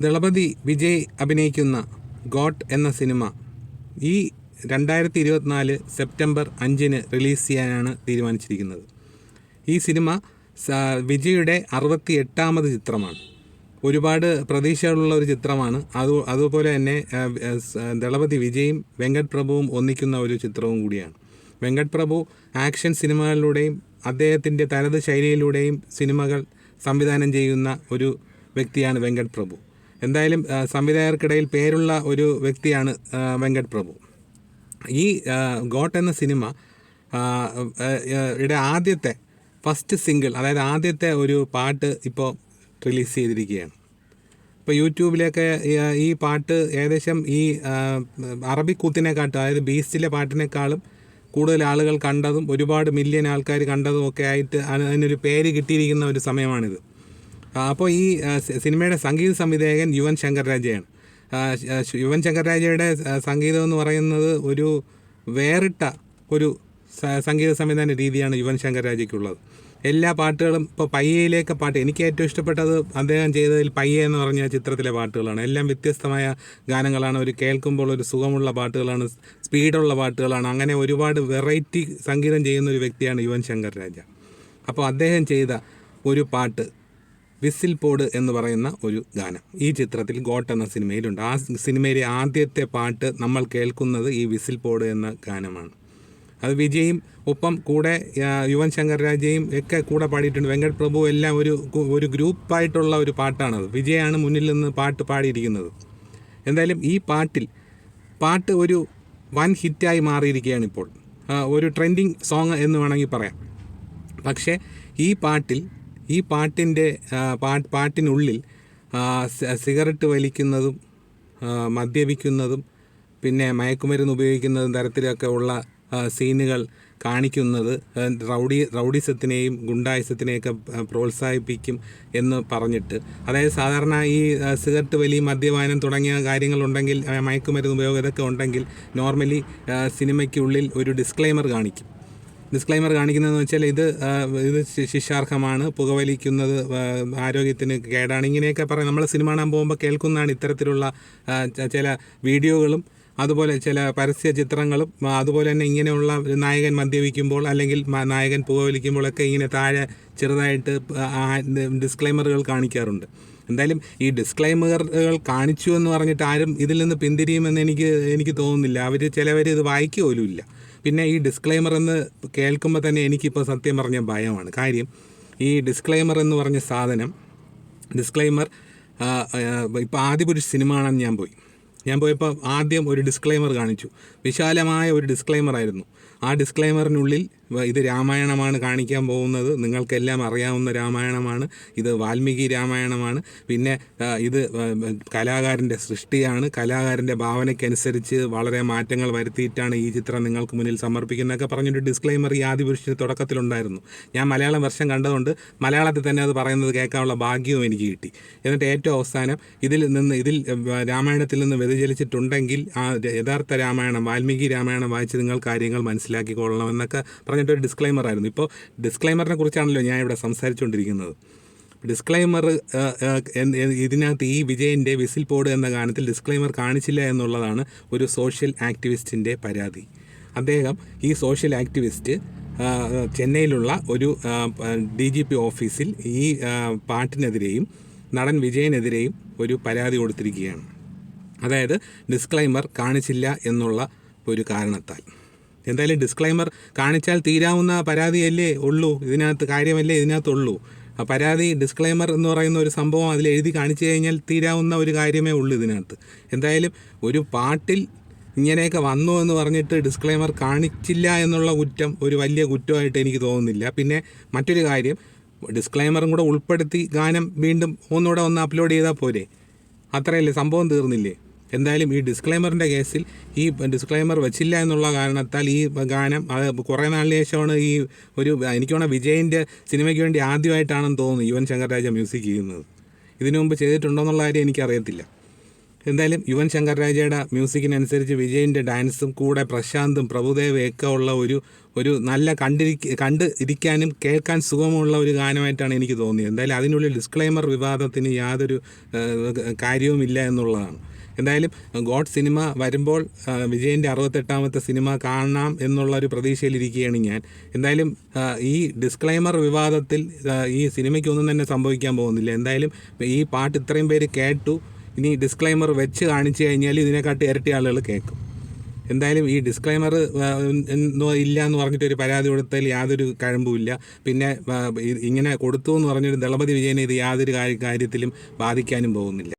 ദളപതി വിജയ് അഭിനയിക്കുന്ന ഗോട്ട് എന്ന സിനിമ ഈ 2024 സെപ്റ്റംബർ 5 റിലീസ് ചെയ്യാനാണ് തീരുമാനിച്ചിരിക്കുന്നത്. ഈ സിനിമ വിജയുടെ 68ാമത് ചിത്രമാണ്. ഒരുപാട് പ്രതീക്ഷകളുള്ള ഒരു ചിത്രമാണ്. അതുപോലെ തന്നെ ദളപതി വിജയും വെങ്കട് പ്രഭുവും ഒന്നിക്കുന്ന ഒരു ചിത്രവും കൂടിയാണ്. വെങ്കട് പ്രഭു ആക്ഷൻ സിനിമകളിലൂടെയും അദ്ദേഹത്തിൻ്റെ തനത് ശൈലിയിലൂടെയും സിനിമകൾ സംവിധാനം ചെയ്യുന്ന ഒരു വ്യക്തിയാണ് വെങ്കട് പ്രഭു. എന്തായാലും സംവിധായകർക്കിടയിൽ പേരുള്ള ഒരു വ്യക്തിയാണ് വെങ്കട് പ്രഭു. ഈ ഗോട്ട് എന്ന സിനിമ ആദ്യത്തെ ഫസ്റ്റ് സിംഗിൾ, അതായത് ആദ്യത്തെ ഒരു പാട്ട് ഇപ്പോൾ റിലീസ് ചെയ്തിരിക്കുകയാണ്. ഇപ്പോൾ യൂട്യൂബിലൊക്കെ ഈ പാട്ട് ഏകദേശം ഈ അറബിക് കൂത്തിനെക്കാട്ടും, അതായത് ബീസ്റ്റിലെ പാട്ടിനേക്കാളും കൂടുതൽ ആളുകൾ കണ്ടതും ഒരുപാട് മില്യൺ ആൾക്കാർ കണ്ടതും ഒക്കെ ആയിട്ട് അതിനൊരു പേര് കിട്ടിയിരിക്കുന്ന ഒരു സമയമാണിത്. അപ്പോൾ ഈ സിനിമയുടെ സംഗീത സംവിധായകൻ യുവൻ ശങ്കർ രാജയാണ്. യുവൻ ശങ്കർ രാജയുടെ സംഗീതം എന്ന് പറയുന്നത് ഒരു വേറിട്ട ഒരു സംഗീത സംവിധാന രീതിയാണ് യുവൻ ശങ്കർ രാജയ്ക്കുള്ളത്. എല്ലാ പാട്ടുകളും ഇപ്പോൾ പയ്യയിലേക്ക് പാട്ട്, എനിക്ക് ഏറ്റവും ഇഷ്ടപ്പെട്ടത് അദ്ദേഹം ചെയ്തതിൽ പയ്യ എന്ന് പറഞ്ഞ ചിത്രത്തിലെ പാട്ടുകളാണ്. എല്ലാം വ്യത്യസ്തമായ ഗാനങ്ങളാണ്, ഒരു കേൾക്കുമ്പോൾ ഒരു സുഖമുള്ള പാട്ടുകളാണ്, സ്പീഡുള്ള പാട്ടുകളാണ്. അങ്ങനെ ഒരുപാട് വെറൈറ്റി സംഗീതം ചെയ്യുന്ന ഒരു വ്യക്തിയാണ് യുവൻ ശങ്കർ രാജ. അപ്പോൾ അദ്ദേഹം ചെയ്ത ഒരു പാട്ട് വിസിൽ പോഡ് എന്ന് പറയുന്ന ഒരു ഗാനം ഈ ചിത്രത്തിൽ ഗോട്ട് എന്ന സിനിമയിലുണ്ട്. ആ സിനിമയിലെ ആദ്യത്തെ പാട്ട് നമ്മൾ കേൾക്കുന്നത് ഈ വിസിൽ പോഡ് എന്ന ഗാനമാണ്. അത് വിജയും ഒപ്പം കൂടെ യുവൻ ശങ്കർ രാജയും ഒക്കെ കൂടെ പാടിയിട്ടുണ്ട്. വെങ്കട് പ്രഭു എല്ലാം ഒരു ഗ്രൂപ്പായിട്ടുള്ള ഒരു പാട്ടാണത്. വിജയാണ് മുന്നിൽ നിന്ന് പാട്ട് പാടിയിരിക്കുന്നത്. എന്തായാലും ഈ പാട്ട് ഒരു വൻ ഹിറ്റായി മാറിയിരിക്കുകയാണ് ഇപ്പോൾ. ഒരു ട്രെൻഡിങ് സോങ് എന്ന് വേണമെങ്കിൽ പറയാം. പക്ഷേ ഈ പാട്ടിനുള്ളിൽ സിഗരറ്റ് വലിക്കുന്നതും മദ്യപിക്കുന്നതും പിന്നെ മയക്കുമരുന്ന് ഉപയോഗിക്കുന്നതും തരത്തിലൊക്കെ ഉള്ള സീനുകൾ കാണിക്കുന്നത് റൗഡിസത്തിനെയും ഗുണ്ടായിസത്തിനെയൊക്കെ പ്രോത്സാഹിപ്പിക്കും എന്ന് പറഞ്ഞിട്ട്, അതായത് സാധാരണ ഈ സിഗരറ്റ് വലി, മദ്യപാനം തുടങ്ങിയ കാര്യങ്ങളുണ്ടെങ്കിൽ, മയക്കുമരുന്ന് ഉപയോഗം ഇതൊക്കെ ഉണ്ടെങ്കിൽ നോർമലി സിനിമയ്ക്കുള്ളിൽ ഒരു ഡിസ്ക്ലെയിമർ കാണിക്കുന്നതെന്ന് വെച്ചാൽ ഇത് ശിക്ഷാർഹമാണ്, പുകവലിക്കുന്നത് ആരോഗ്യത്തിന് കേടാണ്, ഇങ്ങനെയൊക്കെ പറയും. നമ്മൾ സിനിമ കാണാൻ പോകുമ്പോൾ കേൾക്കുന്നതാണ് ഇത്തരത്തിലുള്ള ചില വീഡിയോകളും അതുപോലെ ചില പരസ്യ ചിത്രങ്ങളും. അതുപോലെ തന്നെ ഇങ്ങനെയുള്ള നായകൻ മദ്യപിക്കുമ്പോൾ അല്ലെങ്കിൽ നായകൻ പുകവലിക്കുമ്പോഴൊക്കെ ഇങ്ങനെ താഴെ ചെറുതായിട്ട് ഡിസ്ക്ലൈമറുകൾ കാണിക്കാറുണ്ട്. എന്തായാലും ഈ ഡിസ്ക്ലൈമറുകൾ കാണിച്ചു എന്ന് പറഞ്ഞിട്ട് ആരും ഇതിൽ നിന്ന് പിന്തിരിയുമെന്ന് എനിക്ക് തോന്നുന്നില്ല. ചിലവർ ഇത് വായിക്കുക പോലും ഇല്ല. പിന്നെ ഈ ഡിസ്ക്ലൈമർ എന്ന് കേൾക്കുമ്പോൾ തന്നെ എനിക്കിപ്പോൾ സത്യം പറഞ്ഞ ഭയമാണ്. കാര്യം ഈ ഡിസ്ക്ലൈമർ എന്ന് പറഞ്ഞ സാധനം, ഇപ്പോൾ ആദ്യം ഒരു സിനിമ കാണാൻ ഞാൻ പോയപ്പോൾ ആദ്യം ഒരു ഡിസ്ക്ലൈമർ കാണിച്ചു. വിശാലമായ ഒരു ഡിസ്ക്ലൈമർ ആയിരുന്നു. ആ ഡിസ്ക്ലൈമറിനുള്ളിൽ ഇത് രാമായണമാണ് കാണിക്കാൻ പോകുന്നത്, നിങ്ങൾക്കെല്ലാം അറിയാവുന്ന രാമായണമാണ്, ഇത് വാൽമീകി രാമായണമാണ്, പിന്നെ ഇത് കലാകാരൻ്റെ സൃഷ്ടിയാണ്, കലാകാരൻ്റെ ഭാവനയ്ക്കനുസരിച്ച് വളരെ മാറ്റങ്ങൾ വരുത്തിയിട്ടാണ് ഈ ചിത്രം നിങ്ങൾക്ക് മുന്നിൽ സമർപ്പിക്കുന്നതൊക്കെ പറഞ്ഞൊരു ഡിസ്ക്ലൈമർ ഈ ആദിപുരുഷന് തുടക്കത്തിലുണ്ടായിരുന്നു. ഞാൻ മലയാളം വെർഷൻ കണ്ടതുകൊണ്ട് മലയാളത്തിൽ തന്നെ അത് പറയുന്നത് കേൾക്കാനുള്ള ഭാഗ്യവും എനിക്ക് കിട്ടി. എന്നിട്ട് ഏറ്റവും അവസാനം ഇതിൽ രാമായണത്തിൽ നിന്ന് വ്യതിചലിച്ചിട്ടുണ്ടെങ്കിൽ ആ യഥാർത്ഥ രാമായണം, വാൽമീകി രാമായണം വായിച്ച് നിങ്ങൾ കാര്യങ്ങൾ മനസ്സിലാക്കിക്കൊള്ളണമെന്നൊക്കെ പറഞ്ഞിട്ടൊരു ഡിസ്ക്ലൈമർ ആയിരുന്നു. ഇപ്പോൾ ഡിസ്ക്ലൈമറിനെ കുറിച്ചാണല്ലോ ഞാൻ ഇവിടെ സംസാരിച്ചുകൊണ്ടിരിക്കുന്നത്. ഡിസ്ക്ലൈമർ ഇതിനകത്ത് ഈ വിജയൻ്റെ വിസിൽ പോഡ് എന്ന ഗാനത്തിൽ ഡിസ്ക്ലൈമർ കാണിച്ചില്ല എന്നുള്ളതാണ് ഒരു സോഷ്യൽ ആക്ടിവിസ്റ്റിൻ്റെ പരാതി. ഈ സോഷ്യൽ ആക്ടിവിസ്റ്റ് ചെന്നൈയിലുള്ള ഒരു DGP ഓഫീസിൽ ഈ പാട്ടിനെതിരെയും നടൻ വിജയനെതിരെയും ഒരു പരാതി കൊടുത്തിരിക്കുകയാണ്. അതായത് ഡിസ്ക്ലൈമർ കാണിച്ചില്ല എന്നുള്ള ഒരു കാരണത്താൽ. എന്തായാലും ഡിസ്ക്ലൈമർ കാണിച്ചാൽ തീരാവുന്ന പരാതിയല്ലേ ഉള്ളൂ, കാര്യമല്ലേ ഇതിനകത്തുള്ളൂ. പരാതി ഡിസ്ക്ലൈമർ എന്ന് പറയുന്ന ഒരു സംഭവം അതിൽ എഴുതി കാണിച്ചു കഴിഞ്ഞാൽ തീരാവുന്ന ഒരു കാര്യമേ ഉള്ളൂ ഇതിനകത്ത്. എന്തായാലും ഒരു പാട്ടിൽ ഇങ്ങനെയൊക്കെ വന്നു എന്ന് പറഞ്ഞിട്ട് ഡിസ്ക്ലൈമർ കാണിച്ചില്ല എന്നുള്ള കുറ്റം ഒരു വലിയ കുറ്റമായിട്ട് എനിക്ക് തോന്നുന്നില്ല. പിന്നെ മറ്റൊരു കാര്യം, ഡിസ്ക്ലൈമറും കൂടെ ഉൾപ്പെടുത്തി ഗാനം വീണ്ടും ഒന്നുകൂടെ അപ്ലോഡ് ചെയ്താൽ പോരെ, അത്രയല്ലേ, സംഭവം തീർന്നില്ലേ. എന്തായാലും ഈ ഡിസ്ക്ലൈമറിൻ്റെ കേസിൽ ഈ ഡിസ്ക്ലൈമർ വെച്ചില്ല എന്നുള്ള കാരണത്താൽ ഈ ഗാനം കുറേ നാളിന് ശേഷമാണ് എനിക്ക് തോന്നുന്ന വിജയൻ്റെ സിനിമയ്ക്ക് വേണ്ടി ആദ്യമായിട്ടാണെന്ന് തോന്നുന്നു യുവൻ ശങ്കർ രാജ മ്യൂസിക് ചെയ്യുന്നത്. ഇതിനു മുമ്പ് ചെയ്തിട്ടുണ്ടോ എന്നുള്ള കാര്യം എനിക്കറിയത്തില്ല. എന്തായാലും യുവൻ ശങ്കർ രാജയുടെ മ്യൂസിക്കിനനുസരിച്ച് വിജയിൻ്റെ ഡാൻസും കൂടെ പ്രശാന്തും പ്രഭുദേവും ഒക്കെ ഉള്ള ഒരു നല്ല ഇരിക്കാനും കേൾക്കാൻ സുഖമുള്ള ഒരു ഗാനമായിട്ടാണ് എനിക്ക് തോന്നിയത്. എന്തായാലും അതിനുള്ളിൽ ഡിസ്ക്ലൈമർ വിവാദത്തിന് യാതൊരു കാര്യവുമില്ല എന്നുള്ളതാണ്. എന്തായാലും ഗോഡ് സിനിമ വരുമ്പോൾ വിജയിൻ്റെ 68ാമത്തെ സിനിമ കാണാം എന്നുള്ളൊരു പ്രതീക്ഷയിലിരിക്കുകയാണ് ഞാൻ. എന്തായാലും ഈ ഡിസ്ക്ലൈമർ വിവാദത്തിൽ ഈ സിനിമയ്ക്കൊന്നും തന്നെ സംഭവിക്കാൻ പോകുന്നില്ല. എന്തായാലും ഈ പാട്ട് ഇത്രയും പേര് കേട്ടു, ഇനി ഡിസ്ക്ലൈമർ വെച്ച് കാണിച്ചു കഴിഞ്ഞാൽ ഇതിനെക്കാട്ടി ഇരട്ടി ആളുകൾ കേൾക്കും. എന്തായാലും ഈ ഡിസ്ക്ലൈമർ ഇല്ല എന്ന് പറഞ്ഞിട്ടൊരു പരാതി കൊടുത്താൽ യാതൊരു കഴമ്പുമില്ല. പിന്നെ ഇങ്ങനെ കൊടുത്തു എന്ന് പറഞ്ഞൊരു ദളപതി വിജയനെ ഇത് യാതൊരു കാര്യത്തിലും ബാധിക്കാനും പോകുന്നില്ല.